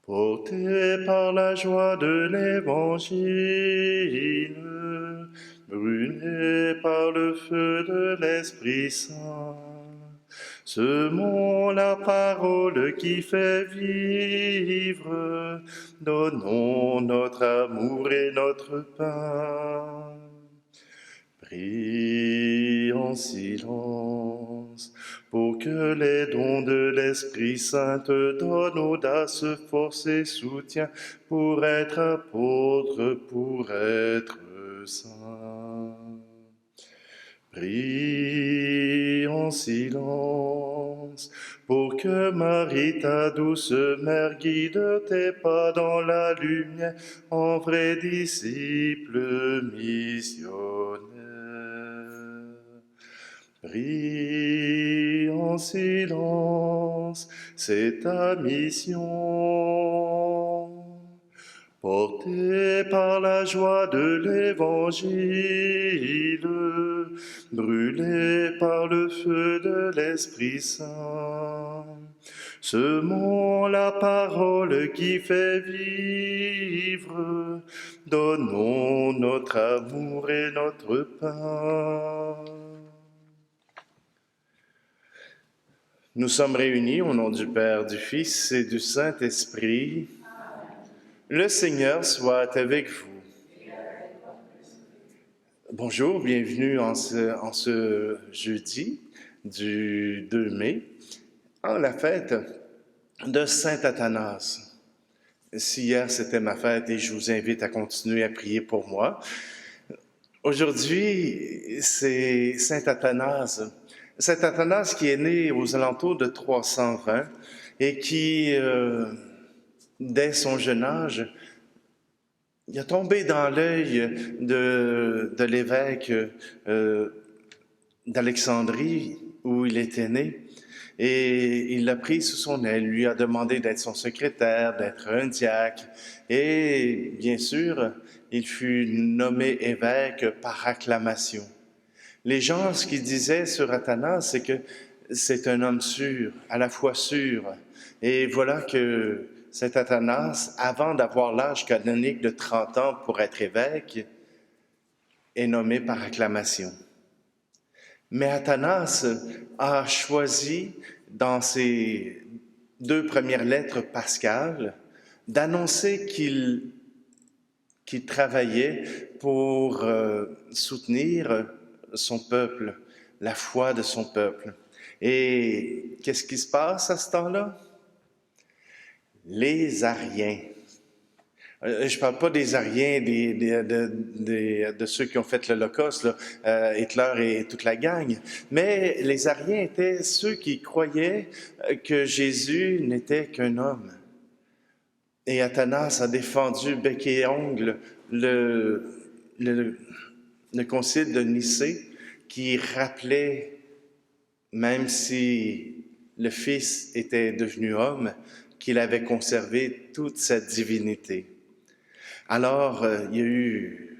Portés par la joie de l'Évangile, brûlés par le feu de l'Esprit Saint, semons la parole qui fait vivre, donnons notre amour et notre pain. Prie en silence pour que les dons de l'Esprit Saint te donnent audace, force et soutien pour être apôtre, pour être saint. Prie en silence pour que Marie, ta douce mère, guide tes pas dans la lumière en vrai disciple missionnaire. Prie en silence, c'est ta mission. Porté par la joie de l'Évangile, brûlé par le feu de l'Esprit Saint, semons la parole qui fait vivre, donnons notre amour et notre pain. Nous sommes réunis au nom du Père, du Fils et du Saint-Esprit. Le Seigneur soit avec vous. Bonjour, bienvenue en ce jeudi du 2 mai, en la fête de Saint Athanase. Si hier c'était ma fête et je vous invite à continuer à prier pour moi, aujourd'hui c'est Saint Athanase. Saint Athanase qui est né aux alentours de 320 et qui, dès son jeune âge, il a tombé dans l'œil de l'évêque d'Alexandrie où il était né et il l'a pris sous son aile, lui a demandé d'être son secrétaire, d'être un diacre et bien sûr, il fut nommé évêque par acclamation. Les gens, ce qu'ils disaient sur Athanase, c'est que c'est un homme sûr, à la fois sûr. Et voilà que Saint Athanase, avant d'avoir l'âge canonique de 30 ans pour être évêque, est nommé par acclamation. Mais Athanase a choisi, dans ses 2 premières lettres pascales, d'annoncer qu'il travaillait pour soutenir son peuple, la foi de son peuple. Et qu'est-ce qui se passe à ce temps-là? Les Ariens. Je ne parle pas des Ariens, de ceux qui ont fait l'Holocauste, Hitler et toute la gang, mais les Ariens étaient ceux qui croyaient que Jésus n'était qu'un homme. Et Athanase a défendu bec et ongle le concile de Nicée qui rappelait, même si le Fils était devenu homme, qu'il avait conservé toute sa divinité. Alors, il y a eu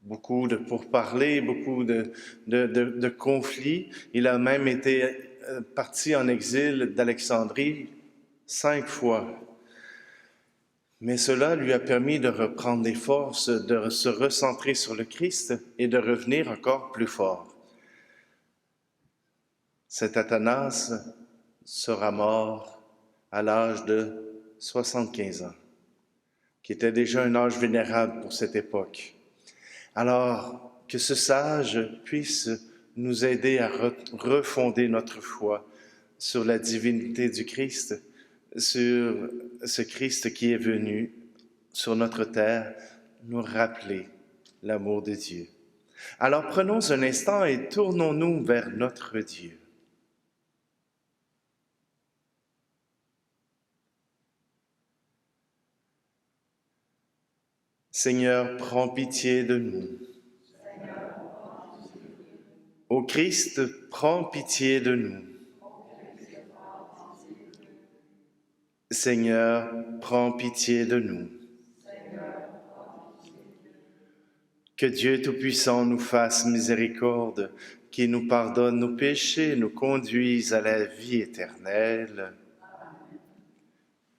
beaucoup de pourparlers, beaucoup de conflits. Il a même été parti en exil d'Alexandrie 5 fois. Mais cela lui a permis de reprendre des forces, de se recentrer sur le Christ et de revenir encore plus fort. Saint Athanase sera mort à l'âge de 75 ans, qui était déjà un âge vénérable pour cette époque. Alors, que ce sage puisse nous aider à refonder notre foi sur la divinité du Christ, sur ce Christ qui est venu sur notre terre nous rappeler l'amour de Dieu. Alors prenons un instant et tournons-nous vers notre Dieu. Seigneur, prends pitié de nous. Ô Christ, prends pitié de nous. Seigneur, prends pitié de nous. Que Dieu Tout-Puissant nous fasse miséricorde, qu'il nous pardonne nos péchés, nous conduise à la vie éternelle.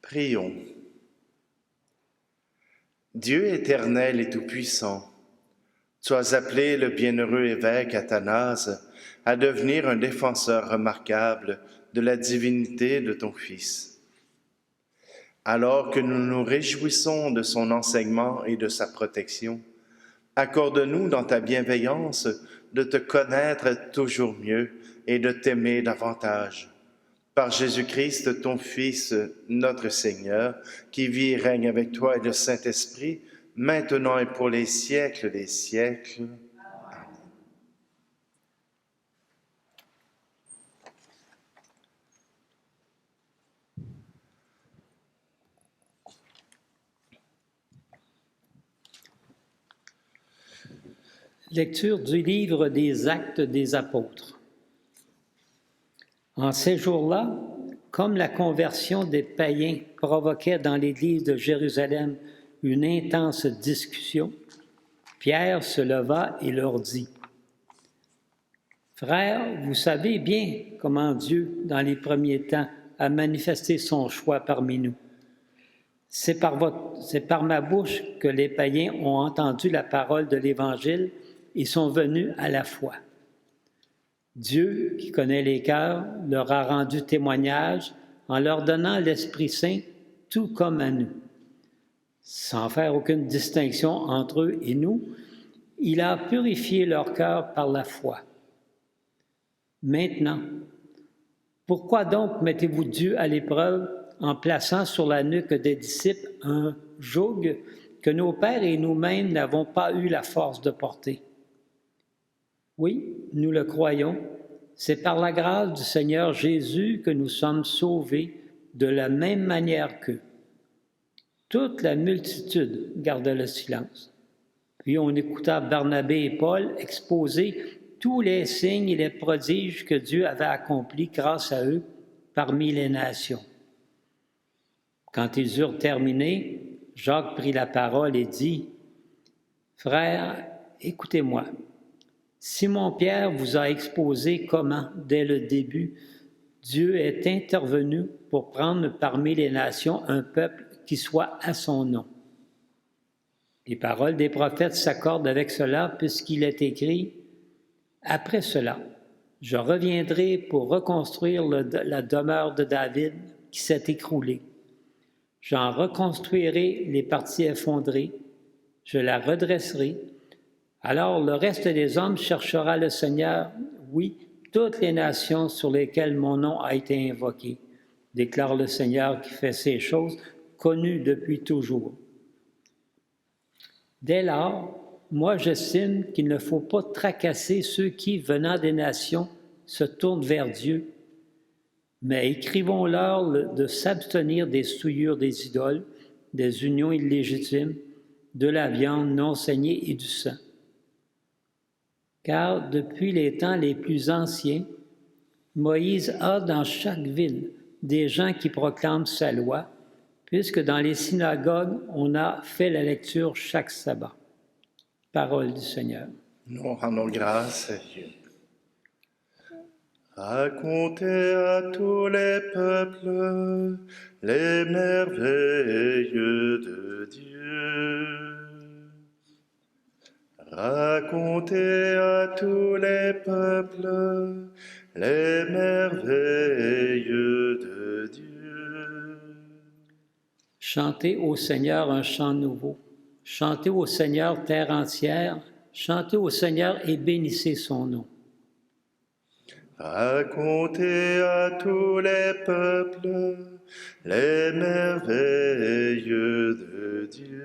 Prions. Dieu éternel et tout-puissant, tu as appelé le bienheureux évêque Athanase à devenir un défenseur remarquable de la divinité de ton Fils. Alors que nous nous réjouissons de son enseignement et de sa protection, accorde-nous dans ta bienveillance de te connaître toujours mieux et de t'aimer davantage. Par Jésus-Christ, ton Fils, notre Seigneur, qui vit et règne avec toi et le Saint-Esprit, maintenant et pour les siècles des siècles. Amen. Lecture du livre des Actes des Apôtres. En ces jours-là, comme la conversion des païens provoquait dans l'Église de Jérusalem une intense discussion, Pierre se leva et leur dit : « Frères, vous savez bien comment Dieu, dans les premiers temps, a manifesté son choix parmi nous. C'est par ma bouche que les païens ont entendu la parole de l'Évangile et sont venus à la foi. Dieu, qui connaît les cœurs, leur a rendu témoignage en leur donnant l'Esprit Saint, tout comme à nous. Sans faire aucune distinction entre eux et nous, il a purifié leur cœur par la foi. Maintenant, pourquoi donc mettez-vous Dieu à l'épreuve en plaçant sur la nuque des disciples un joug que nos pères et nous-mêmes n'avons pas eu la force de porter? Oui, nous le croyons, c'est par la grâce du Seigneur Jésus que nous sommes sauvés de la même manière qu'eux. Toute la multitude garda le silence. Puis on écouta Barnabé et Paul exposer tous les signes et les prodiges que Dieu avait accomplis grâce à eux parmi les nations. Quand ils eurent terminé, Jacques prit la parole et dit : « Frères, écoutez-moi. Simon-Pierre vous a exposé comment, dès le début, Dieu est intervenu pour prendre parmi les nations un peuple qui soit à son nom. Les paroles des prophètes s'accordent avec cela, puisqu'il est écrit : « Après cela, je reviendrai pour reconstruire la demeure de David qui s'est écroulée. J'en reconstruirai les parties effondrées, je la redresserai. Alors le reste des hommes cherchera le Seigneur, oui, toutes les nations sur lesquelles mon nom a été invoqué, déclare le Seigneur qui fait ces choses connues depuis toujours. Dès lors, moi j'estime qu'il ne faut pas tracasser ceux qui, venant des nations, se tournent vers Dieu, mais écrivons-leur de s'abstenir des souillures des idoles, des unions illégitimes, de la viande non saignée et du sang. Car depuis les temps les plus anciens, Moïse a dans chaque ville des gens qui proclament sa loi, puisque dans les synagogues, on a fait la lecture chaque sabbat. » Parole du Seigneur. Nous rendons grâce à Dieu. Racontez à tous les peuples les merveilles de Dieu. Racontez à tous les peuples les merveilles de Dieu. Chantez au Seigneur un chant nouveau. Chantez au Seigneur terre entière. Chantez au Seigneur et bénissez son nom. Racontez à tous les peuples les merveilles de Dieu.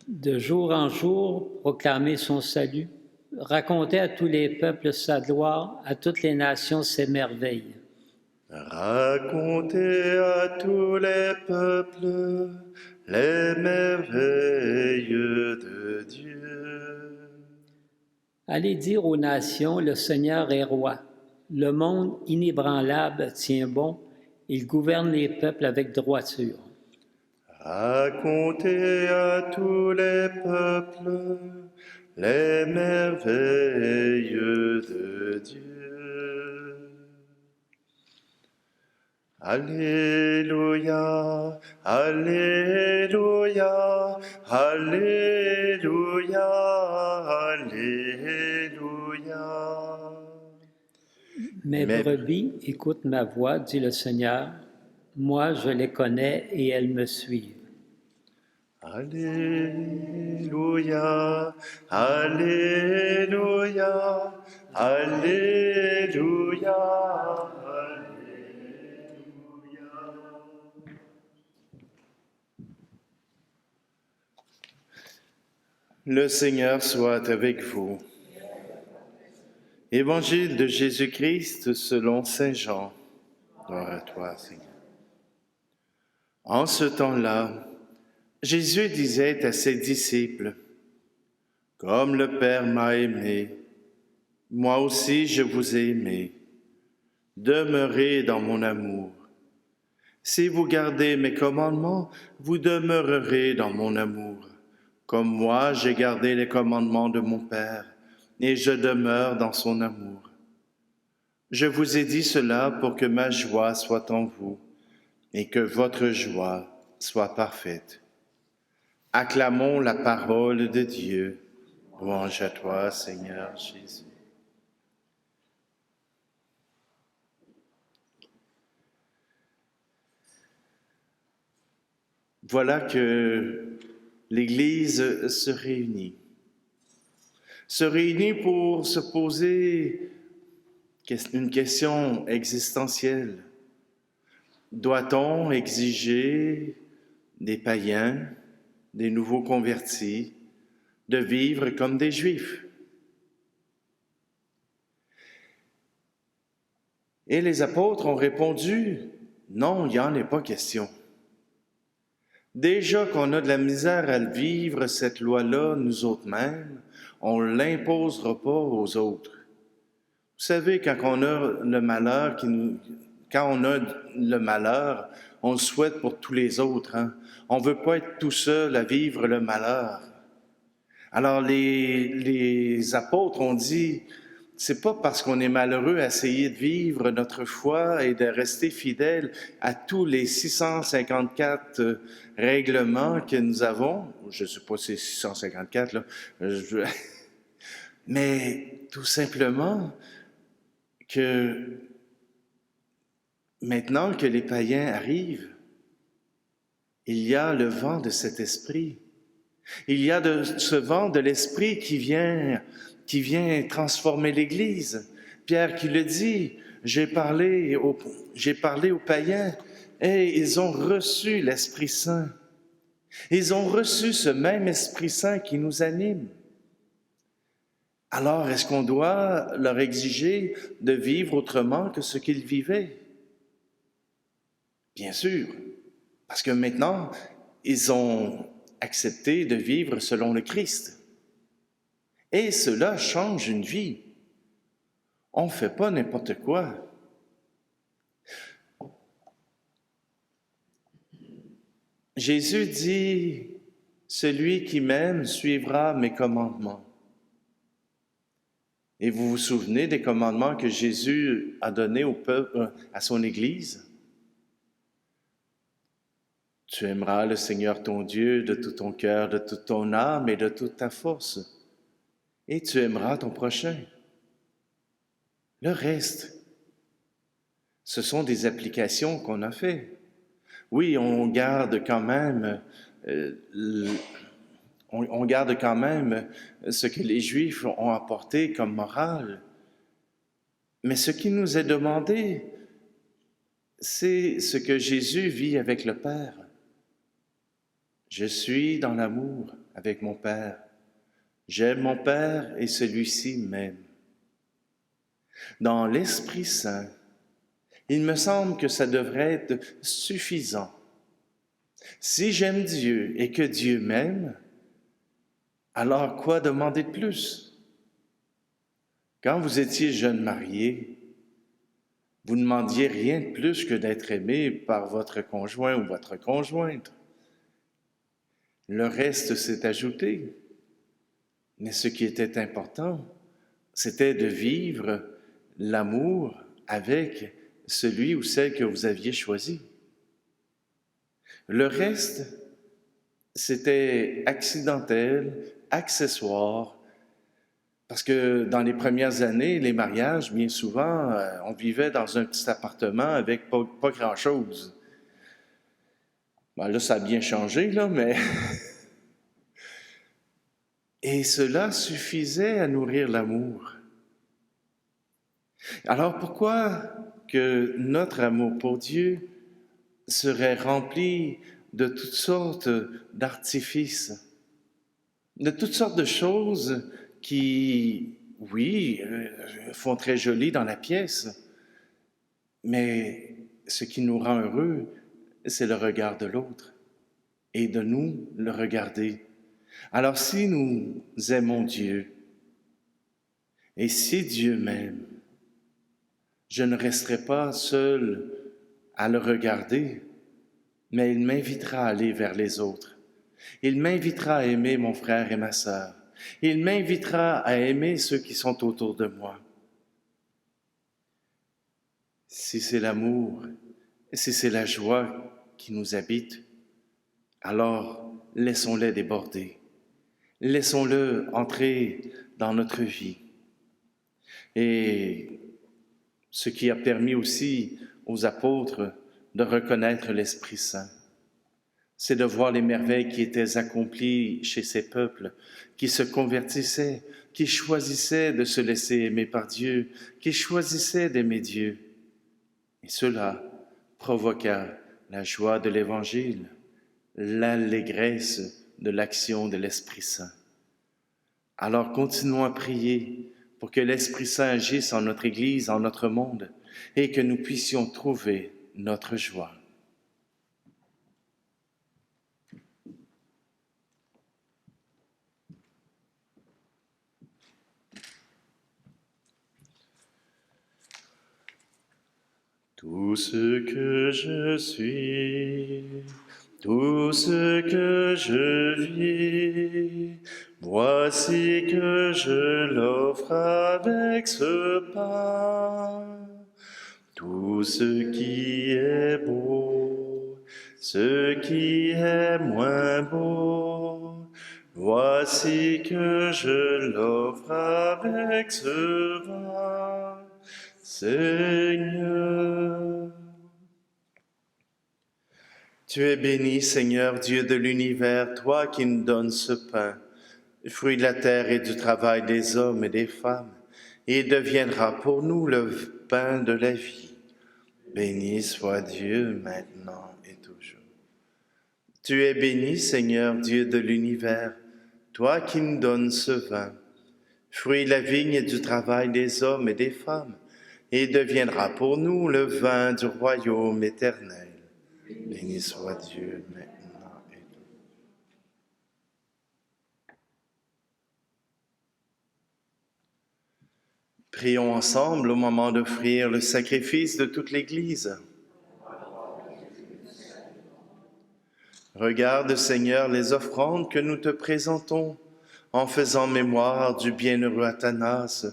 De jour en jour, proclamez son salut. Racontez à tous les peuples sa gloire, à toutes les nations ses merveilles. Racontez à tous les peuples les merveilles de Dieu. Allez dire aux nations, le Seigneur est roi. Le monde inébranlable tient bon. Il gouverne les peuples avec droiture. Racontez à tous les peuples les merveilles de Dieu. Alléluia, Alléluia, Alléluia, Alléluia. Mes Mais- brebis écoutent ma voix, dit le Seigneur. Moi, je les connais et elles me suivent. Alléluia, Alléluia, Alléluia, Alléluia. Le Seigneur soit avec vous. Évangile de Jésus-Christ selon Saint Jean. Gloire à toi, Seigneur. En ce temps-là, Jésus disait à ses disciples, « Comme le Père m'a aimé, moi aussi je vous ai aimé. Demeurez dans mon amour. Si vous gardez mes commandements, vous demeurerez dans mon amour, comme moi j'ai gardé les commandements de mon Père, et je demeure dans son amour. Je vous ai dit cela pour que ma joie soit en vous, et que votre joie soit parfaite. Acclamons la parole de Dieu. Louange à toi, Seigneur Jésus. Voilà que l'Église se réunit. Se réunit pour se poser une question existentielle. Doit-on exiger des païens, des nouveaux convertis, de vivre comme des Juifs? Et les apôtres ont répondu, non, il n'y en est pas question. Déjà qu'on a de la misère à vivre cette loi-là, nous autres mêmes, on ne l'imposera pas aux autres. Vous savez, quand on a le malheur, on le souhaite pour tous les autres. Hein? On ne veut pas être tout seul à vivre le malheur. Alors les apôtres ont dit, c'est pas parce qu'on est malheureux à essayer de vivre notre foi et de rester fidèle à tous les 654 règlements que nous avons. Je ne sais pas si c'est 654, là. Mais tout simplement que maintenant que les païens arrivent, il y a le vent de cet esprit. Il y a ce vent de l'esprit qui vient transformer l'Église. Pierre qui le dit, j'ai parlé aux païens et ils ont reçu l'Esprit Saint. Ils ont reçu ce même Esprit Saint qui nous anime. Alors, est-ce qu'on doit leur exiger de vivre autrement que ce qu'ils vivaient? Bien sûr, parce que maintenant, ils ont accepté de vivre selon le Christ. Et cela change une vie. On ne fait pas n'importe quoi. Jésus dit, « Celui qui m'aime suivra mes commandements. » Et vous vous souvenez des commandements que Jésus a donnés au peuple, à son Église? Tu aimeras le Seigneur ton Dieu de tout ton cœur, de toute ton âme et de toute ta force. Et tu aimeras ton prochain. Le reste, ce sont des applications qu'on a fait. Oui, on garde quand même ce que les Juifs ont apporté comme morale. Mais ce qui nous est demandé, c'est ce que Jésus vit avec le Père. Je suis dans l'amour avec mon Père. J'aime mon Père et celui-ci m'aime. Dans l'Esprit Saint, il me semble que ça devrait être suffisant. Si j'aime Dieu et que Dieu m'aime, alors quoi demander de plus? Quand vous étiez jeune marié, vous ne demandiez rien de plus que d'être aimé par votre conjoint ou votre conjointe. Le reste s'est ajouté. Mais ce qui était important, c'était de vivre l'amour avec celui ou celle que vous aviez choisi. Le reste, c'était accidentel, accessoire, parce que dans les premières années, les mariages, bien souvent, on vivait dans un petit appartement avec pas grand-chose. Ben là, ça a bien changé, là, mais... Et cela suffisait à nourrir l'amour. Alors pourquoi que notre amour pour Dieu serait rempli de toutes sortes d'artifices, de toutes sortes de choses qui, oui, font très joli dans la pièce, mais ce qui nous rend heureux, c'est le regard de l'autre et de nous le regarder. Alors si nous aimons Dieu et si Dieu m'aime, je ne resterai pas seul à le regarder, mais il m'invitera à aller vers les autres. Il m'invitera à aimer mon frère et ma sœur. Il m'invitera à aimer ceux qui sont autour de moi. Si c'est l'amour, si c'est la joie qui nous habite, alors laissons-les déborder. Laissons-le entrer dans notre vie. Et ce qui a permis aussi aux apôtres de reconnaître l'Esprit Saint, c'est de voir les merveilles qui étaient accomplies chez ces peuples, qui se convertissaient, qui choisissaient de se laisser aimer par Dieu, qui choisissaient d'aimer Dieu. Et cela provoqua la joie de l'Évangile, l'allégresse de l'action de l'Esprit Saint. Alors continuons à prier pour que l'Esprit Saint agisse en notre Église, en notre monde, et que nous puissions trouver notre joie. Tout ce que je suis, tout ce que je vis, voici que je l'offre avec ce pain. Tout ce qui est beau, ce qui est moins beau, voici que je l'offre avec ce vin. Seigneur, tu es béni, Seigneur, Dieu de l'univers, toi qui nous donnes ce pain, fruit de la terre et du travail des hommes et des femmes, et deviendra pour nous le pain de la vie. Béni soit Dieu maintenant et toujours. Tu es béni, Seigneur, Dieu de l'univers, toi qui nous donnes ce vin, fruit de la vigne et du travail des hommes et des femmes, et deviendra pour nous le vin du royaume éternel. Béni soit Dieu maintenant et toujours. Prions ensemble au moment d'offrir le sacrifice de toute l'Église. Regarde, Seigneur, les offrandes que nous te présentons, en faisant mémoire du bienheureux Athanas,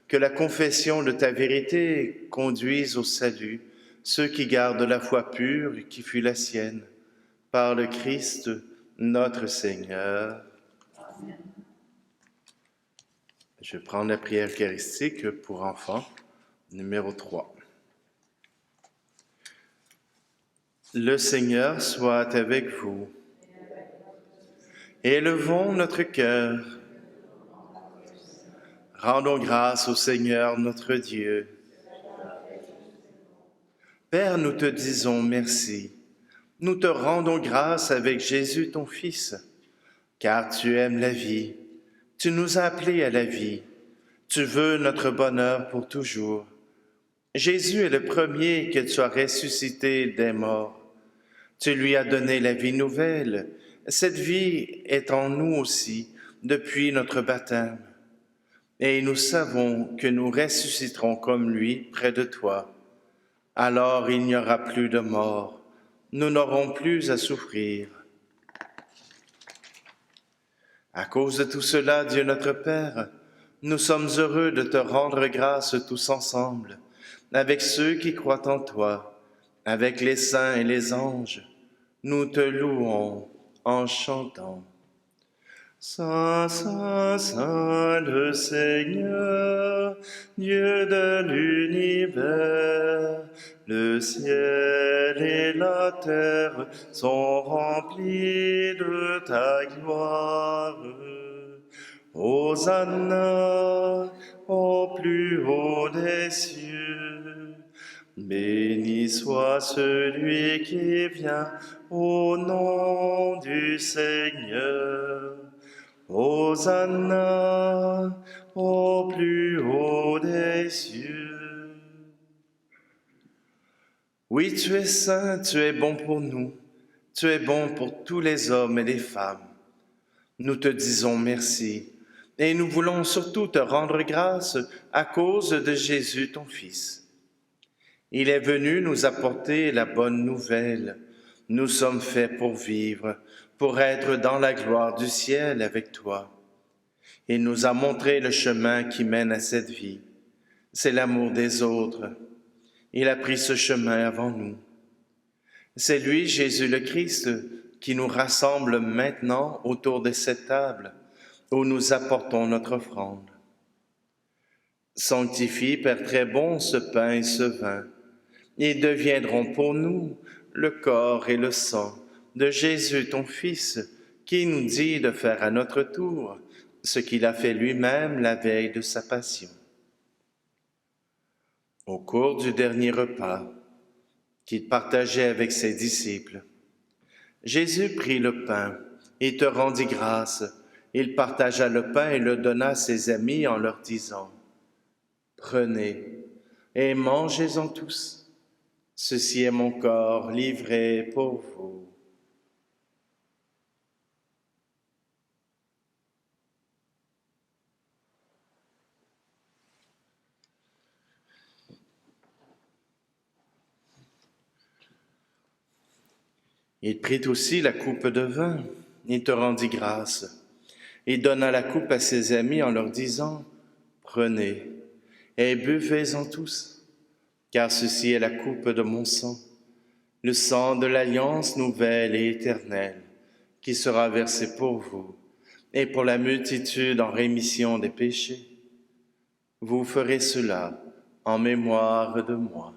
que la confession de ta vérité conduise au salut ceux qui gardent la foi pure qui fut la sienne, par le Christ notre Seigneur. Amen. Je vais prendre la prière eucharistique pour enfants, numéro 3. Le Seigneur soit avec vous. Élevons notre cœur. Rendons grâce au Seigneur notre Dieu. Père, nous te disons merci. Nous te rendons grâce avec Jésus ton Fils, car tu aimes la vie. Tu nous as appelés à la vie. Tu veux notre bonheur pour toujours. Jésus est le premier que tu as ressuscité des morts. Tu lui as donné la vie nouvelle. Cette vie est en nous aussi depuis notre baptême. Et nous savons que nous ressusciterons comme lui près de toi. Alors il n'y aura plus de mort. Nous n'aurons plus à souffrir. À cause de tout cela, Dieu notre Père, nous sommes heureux de te rendre grâce tous ensemble, avec ceux qui croient en toi, avec les saints et les anges, nous te louons en chantant. Saint, Saint, Saint, le Seigneur, Dieu de l'univers, le ciel et la terre sont remplis de ta gloire. Hosanna au plus haut des cieux. Béni soit celui qui vient au nom du Seigneur. Hosanna au plus haut des cieux. Oui, tu es saint, tu es bon pour nous, tu es bon pour tous les hommes et les femmes. Nous te disons merci et nous voulons surtout te rendre grâce à cause de Jésus, ton Fils. Il est venu nous apporter la bonne nouvelle. Nous sommes faits pour vivre, pour être dans la gloire du ciel avec toi. Il nous a montré le chemin qui mène à cette vie. C'est l'amour des autres. Il a pris ce chemin avant nous. C'est lui, Jésus le Christ, qui nous rassemble maintenant autour de cette table où nous apportons notre offrande. Sanctifie, Père très bon, ce pain et ce vin. Ils deviendront pour nous le corps et le sang de Jésus, ton Fils, qui nous dit de faire à notre tour ce qu'il a fait lui-même la veille de sa passion. Au cours du dernier repas qu'il partageait avec ses disciples, Jésus prit le pain et te rendit grâce. Il partagea le pain et le donna à ses amis en leur disant : « Prenez et mangez-en tous. Ceci est mon corps livré pour vous. » Il prit aussi la coupe de vin, il te rendit grâce. Il donna la coupe à ses amis en leur disant : « Prenez et buvez-en tous, car ceci est la coupe de mon sang, le sang de l'alliance nouvelle et éternelle, qui sera versé pour vous et pour la multitude en rémission des péchés. Vous ferez cela en mémoire de moi. »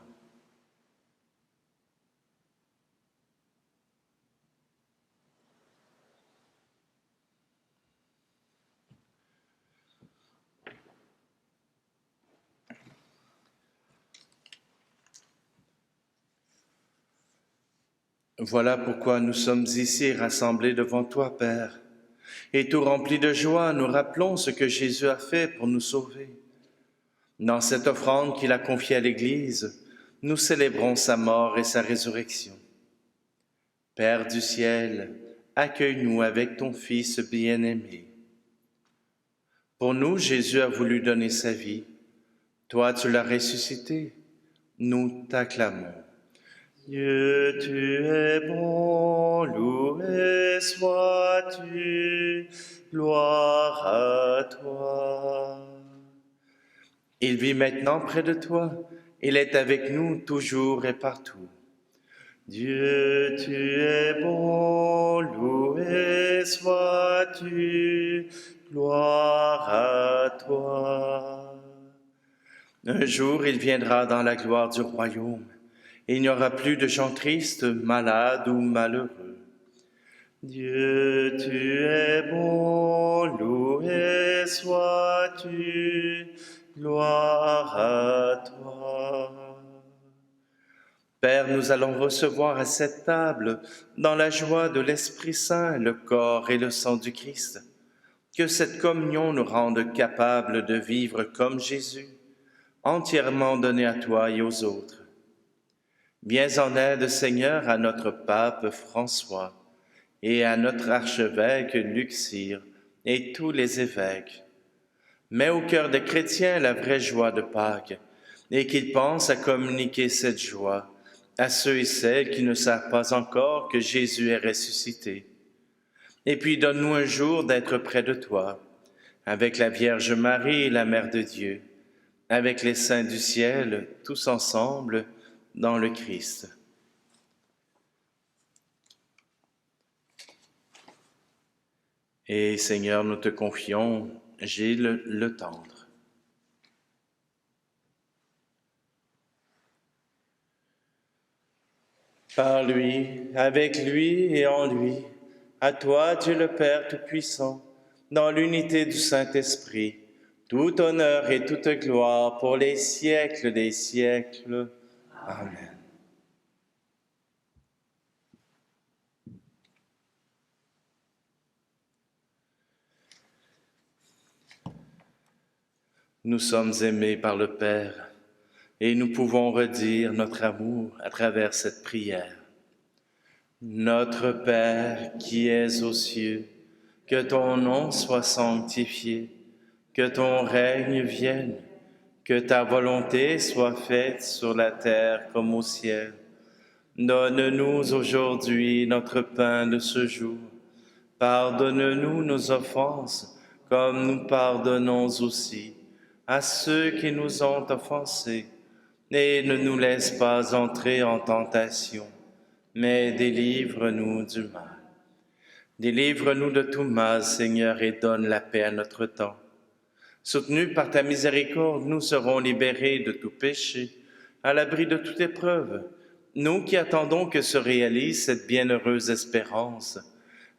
Voilà pourquoi nous sommes ici rassemblés devant toi, Père, et tout remplis de joie, nous rappelons ce que Jésus a fait pour nous sauver. Dans cette offrande qu'il a confiée à l'Église, nous célébrons sa mort et sa résurrection. Père du ciel, accueille-nous avec ton Fils bien-aimé. Pour nous, Jésus a voulu donner sa vie. Toi, tu l'as ressuscité. Nous t'acclamons. Dieu, tu es bon, loué sois-tu, gloire à toi. Il vit maintenant près de toi, il est avec nous toujours et partout. Dieu, tu es bon, loué sois-tu, gloire à toi. Un jour, il viendra dans la gloire du royaume. Il n'y aura plus de gens tristes, malades ou malheureux. Dieu, tu es bon, loué sois-tu, gloire à toi. Père, nous allons recevoir à cette table, dans la joie de l'Esprit Saint, le corps et le sang du Christ. Que cette communion nous rende capables de vivre comme Jésus, entièrement donné à toi et aux autres. Viens en aide, Seigneur, à notre pape François et à notre archevêque Luxire et tous les évêques. Mets au cœur des chrétiens la vraie joie de Pâques et qu'ils pensent à communiquer cette joie à ceux et celles qui ne savent pas encore que Jésus est ressuscité. Et puis donne-nous un jour d'être près de toi, avec la Vierge Marie, la Mère de Dieu, avec les saints du ciel, tous ensemble, dans le Christ. Et Seigneur, nous te confions Gilles le tendre. Par lui, avec lui et en lui, à toi, Dieu le Père Tout-Puissant, dans l'unité du Saint-Esprit, tout honneur et toute gloire pour les siècles des siècles. Amen. Nous sommes aimés par le Père et nous pouvons redire notre amour à travers cette prière. Notre Père qui es aux cieux, que ton nom soit sanctifié, que ton règne vienne, que ta volonté soit faite sur la terre comme au ciel. Donne-nous aujourd'hui notre pain de ce jour. Pardonne-nous nos offenses, comme nous pardonnons aussi à ceux qui nous ont offensés. Et ne nous laisse pas entrer en tentation, mais délivre-nous du mal. Délivre-nous de tout mal, Seigneur, et donne la paix à notre temps. Soutenus par ta miséricorde, nous serons libérés de tout péché, à l'abri de toute épreuve, nous qui attendons que se réalise cette bienheureuse espérance,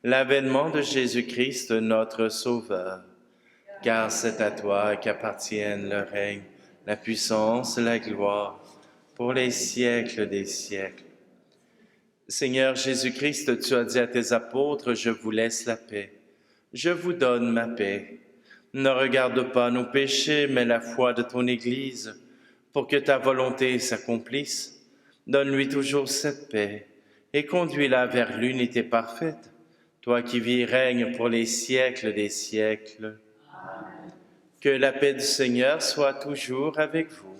l'avènement de Jésus-Christ, notre Sauveur. Car c'est à toi qu'appartiennent le règne, la puissance, la gloire, pour les siècles des siècles. Seigneur Jésus-Christ, tu as dit à tes apôtres, je vous laisse la paix, je vous donne ma paix. Ne regarde pas nos péchés, mais la foi de ton Église, pour que ta volonté s'accomplisse. Donne-lui toujours cette paix et conduis-la vers l'unité parfaite, toi qui vis et règnes pour les siècles des siècles. Amen. Que la paix du Seigneur soit toujours avec vous.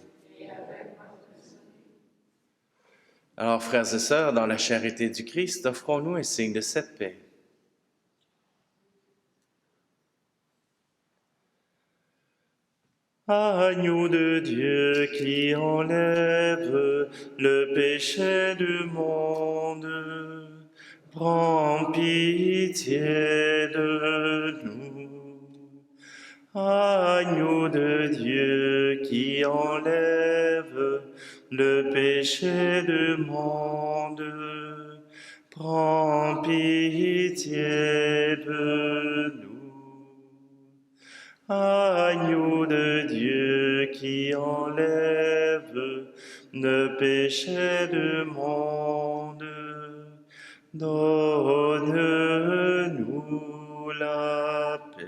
Alors, frères et sœurs, dans la charité du Christ, offrons-nous un signe de cette paix. Agneau de Dieu qui enlève le péché du monde, prends pitié de nous. Agneau de Dieu qui enlève le péché du monde, prends pitié de nous. Agneau de Dieu qui enlève le péché du monde, donne-nous la paix.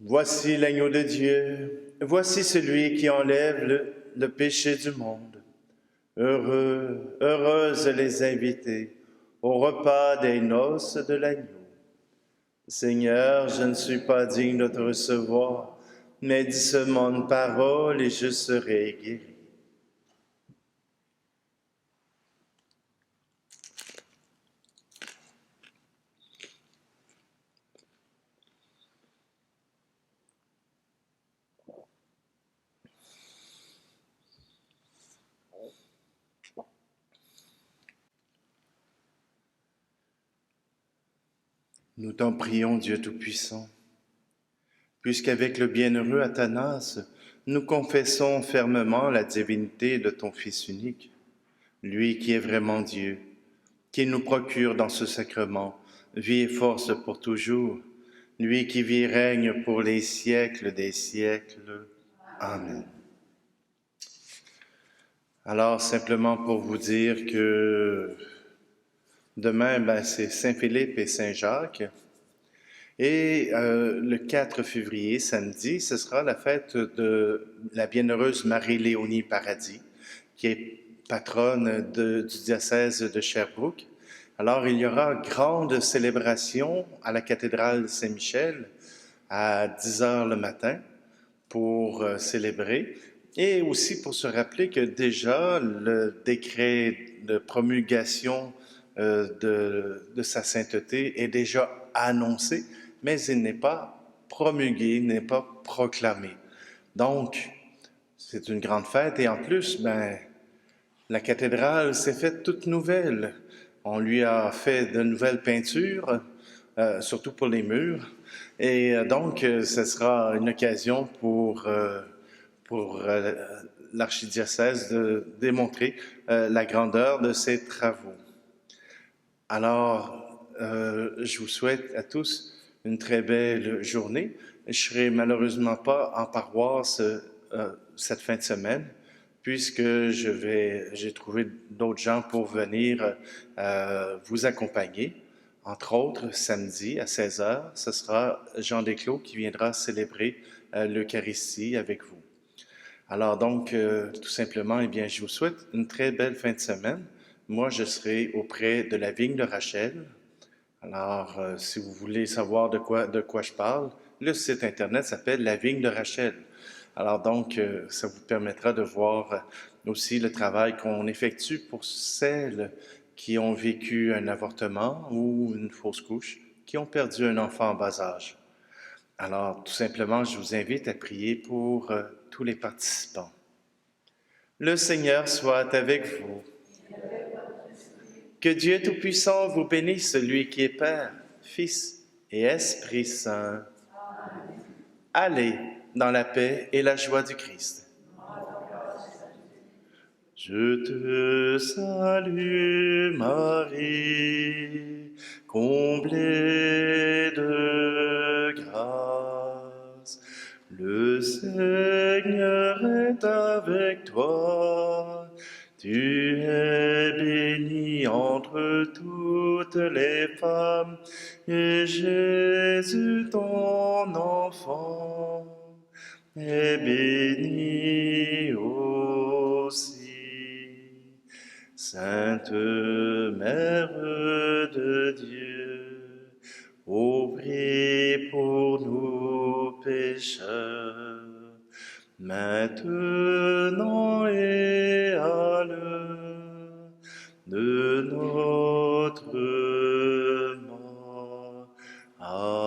Voici l'agneau de Dieu, voici celui qui enlève le péché du monde. Heureux, heureuses les invités au repas des noces de l'agneau. Seigneur, je ne suis pas digne de te recevoir, mais dis seulement une parole et je serai guéri. Nous t'en prions, Dieu Tout-Puissant, puisqu'avec le bienheureux Athanas, nous confessons fermement la divinité de ton Fils unique, lui qui est vraiment Dieu, qui nous procure dans ce sacrement vie et force pour toujours, lui qui vit et règne pour les siècles des siècles. Amen. Alors, simplement pour vous dire que demain, c'est Saint-Philippe et Saint-Jacques. Et le 4 février, samedi, ce sera la fête de la bienheureuse Marie-Léonie Paradis, qui est patronne du diocèse de Sherbrooke. Alors, il y aura grande célébration à la cathédrale Saint-Michel à 10 heures le matin pour célébrer. Et aussi pour se rappeler que déjà, le décret de promulgation de sa sainteté est déjà annoncé, mais il n'est pas promulgué, n'est pas proclamé. Donc, c'est une grande fête et en plus, ben, la cathédrale s'est faite toute nouvelle. On lui a fait de nouvelles peintures, surtout pour les murs. Et donc, ce sera une occasion pour l'archidiocèse de démontrer la grandeur de ses travaux. Alors, je vous souhaite à tous une très belle journée. Je serai malheureusement pas en paroisse cette fin de semaine, puisque j'ai trouvé d'autres gens pour venir vous accompagner. Entre autres, samedi à 16 heures, ce sera Jean Desclos qui viendra célébrer l'Eucharistie avec vous. Alors donc, tout simplement, eh bien, je vous souhaite une très belle fin de semaine. Moi, je serai auprès de la vigne de Rachel. Alors, si vous voulez savoir de quoi je parle, le site internet s'appelle La Vigne de Rachel. Alors donc, ça vous permettra de voir aussi le travail qu'on effectue pour celles qui ont vécu un avortement ou une fausse couche, qui ont perdu un enfant en bas âge. Alors, tout simplement, je vous invite à prier pour tous les participants. Le Seigneur soit avec vous. Que Dieu Tout-Puissant vous bénisse, celui qui est Père, Fils et Esprit Saint. Allez dans la paix et la joie du Christ. Je te salue, Marie, comblée de grâce. Le Seigneur est avec toi. Tu es bénie entre toutes les femmes, et Jésus, ton enfant, est béni aussi. Sainte Mère de Dieu, ô prie pour nous pécheurs, maintenant et à l'heure de notre mort. Amen.